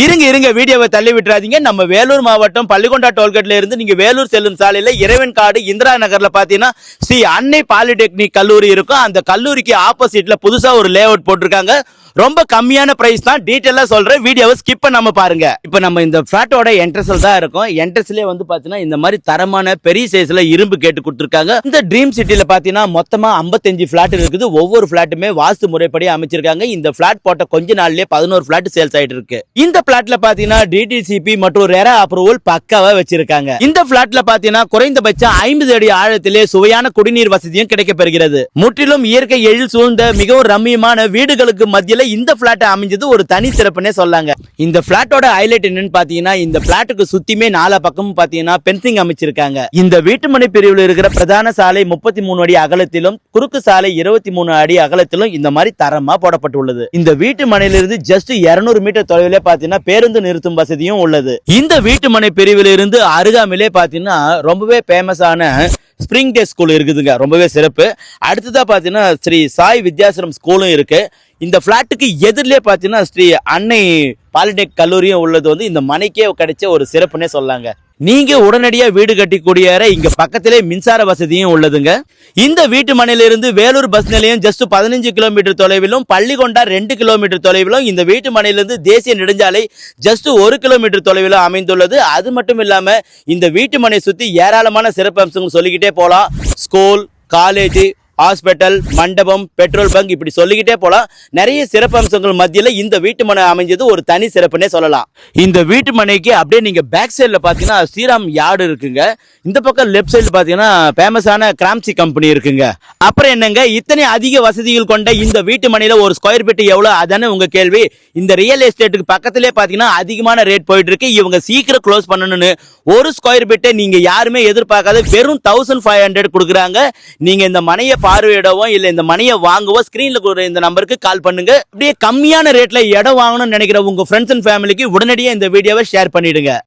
இருங்க வீடியோவை தள்ளி விட்டுறாதீங்க. நம்ம வேலூர் மாவட்டம் பள்ளிகொண்டா டோல்கேட்ல இருந்து நீங்க வேலூர் செல்லும் சாலையில இறைவன் காடு இந்திரா நகர்ல பாத்தீங்கன்னா ஸ்ரீ அன்னை பாலிடெக்னிக் கல்லூரி இருக்கும். அந்த கல்லூரிக்கு ஆப்போசிட்ல புதுசா ஒரு லே அவுட் போட்டிருக்காங்க. ரொம்ப கம்மியான பிரைஸ் தான். டீடைலா சொல்றேன், வீடியோவை ஸ்கிப் பண்ணாம பாருங்க. இப்போ நம்ம இந்த பிளாட்டோட என்ட்ரன்ஸ்ல தான் இருக்கோம். என்ட்ரன்ஸ்லயே வந்து பாத்தீங்கன்னா இந்த மாதிரி தரமான பெரிய சைஸ்ல இரும்பு கேட்டு கொடுத்திருக்காங்க. இந்த ட்ரீம் சிட்டில பாத்தீங்கன்னா மொத்தமா 55 பிளாட் இருக்குது. ஒவ்வொரு பிளாட்டுமே வாஸ்து முறைப்படி அமைச்சிருக்காங்க. இந்த பிளாட் போட்ட கொஞ்ச நாள்லயே 11 பிளாட் சேல்ஸ் ஆயிட்டு இருக்கு. இந்த பிளாட்ல பாத்தீங்கன்னா டிடிசிபி மற்றும் ரெரா அப்ரூவல் பக்காவா வச்சிருக்காங்க. இந்த பிளாட்ல பாத்தீங்கன்னா குறைந்தபட்சம் 50 அடி ஆழத்திலே சுவையான குடிநீர் வசதியும் கிடைக்கப்பெறுகிறது. முற்றிலும் இயற்கை எழில் சூழ்ந்த மிகவும் ரம்மியமான வீடுகளுக்கு மத்தியில இந்த பிளாட் அமைஞ்சது ஒரு தனி சிறப்புனே சொல்லாங்க. இந்த பிளாட்டோட ஹைலைட் என்னன்னு பாத்தீங்கன்னா இந்த பிளாட்டுக்கு சுத்தியுமே நாலா பக்கமும் பாத்தீங்கன்னா பென்சிங் அமைச்சிருக்காங்க. இந்த வீட்டுமனை பிரிவில் இருக்கிற பிரதான சாலை 33 அடி அகலத்திலும் குறுக்கு சாலை 23 அடி அகலத்திலும் இந்த மாதிரி தரமா போடப்பட்டுள்ளது. இந்த வீட்டு மனையிலிருந்து ஜஸ்ட் 200 மீட்டர் தொலைவிலே பாத்தீங்கன்னா பேருந்து நிறுத்தும் வசதியும் உள்ளது. இந்த வீட்டுமனை பிரிவில் இருந்து அருகாமையிலே பாத்தீங்கன்னா ரொம்பவே பேமஸான ஸ்பிரிங் டே ஸ்கூல் இருக்குதுங்க. ரொம்பவே சிறப்பு. அடுத்ததா பாத்தீங்கன்னா ஸ்ரீ சாய் வித்யாசிரம் ஸ்கூலும் இருக்கு. இந்த பிளாட்டுக்கு எதிரிலே பாத்தீங்கன்னா ஸ்ரீ அன்னை பாலிடெக்னிக் கல்லூரியும் உள்ளது வந்து இந்த மனைக்கே கிடைச்ச ஒரு சிறப்புனே சொல்லாங்க. நீங்க உடனடியா வீடு கட்டி குடியேற இங்க பக்கத்திலே மின்சார வசதியும் உள்ளதுங்க. இந்த வீட்டு மனையிலிருந்து வேலூர் பஸ் நிலையம் ஜஸ்ட் 15 கிலோமீட்டர் தொலைவிலும், பள்ளிகொண்டா 2 கிலோமீட்டர் தொலைவிலும், இந்த வீட்டு மனையிலிருந்து தேசிய நெடுஞ்சாலை ஜஸ்ட் 1 கிலோமீட்டர் தொலைவிலும் அமைந்துள்ளது. அது மட்டும் இல்லாம இந்த வீட்டு மனை சுத்தி ஏராளமான சிறப்பு அம்சங்கள் சொல்லிக்கிட்டே போலாம். ஸ்கூல், காலேஜ், ஹாஸ்பிட்டல், மண்டபம், பெட்ரோல் பங்க், இப்படி சொல்லிக்கிட்டே போலாம். நிறைய சிறப்பு அம்சங்கள் மத்தியில இந்த வீட்டு மனை அமைஞ்சது ஒரு தனி சிறப்புனே சொல்லலாம். இந்த வீட்டு மனைக்கு அப்படியே நீங்க பேக் சைட்ல பாத்தீங்கன்னா ஸ்ரீராம் யார்டு இருக்குங்க. இந்த பக்கம் லெப்ட் சைடு பாத்தீங்கன்னா பேமஸான கிராம்சி கம்பெனி இருக்குங்க. அப்புறம் என்னங்க, இத்தனை அதிக வசதிகள் கொண்ட இந்த வீட்டு மனையில ஒரு ஸ்கொயர் ஃபீட் எவ்வளவு அதானே உங்க கேள்வி. இந்த ரியல் எஸ்டேட்டுக்கு பக்கத்திலே பாத்தீங்கன்னா அதிகமான ரேட் போயிட்டு இருக்கு. இவங்க சீக்கிரம் க்ளோஸ் பண்ணணும்னு ஒரு ஸ்கொயர் ஃபீட்டை நீங்க யாருமே எதிர்பார்க்காத வெறும் 1500 கொடுக்குறாங்க. நீங்க இந்த மனையை பார்வையிடவோ இல்ல இந்த மனையை வாங்கவோ ஸ்கிரீன்ல கொடுக்கிற இந்த நம்பருக்கு கால் பண்ணுங்க. அப்படியே கம்மியான ரேட்ல இடம் வாங்கணும்னு நினைக்கிற உங்க ஃப்ரெண்ட்ஸ் அண்ட் ஃபேமிலிக்கு உடனடியாக இந்த வீடியோவை ஷேர் பண்ணிடுங்க.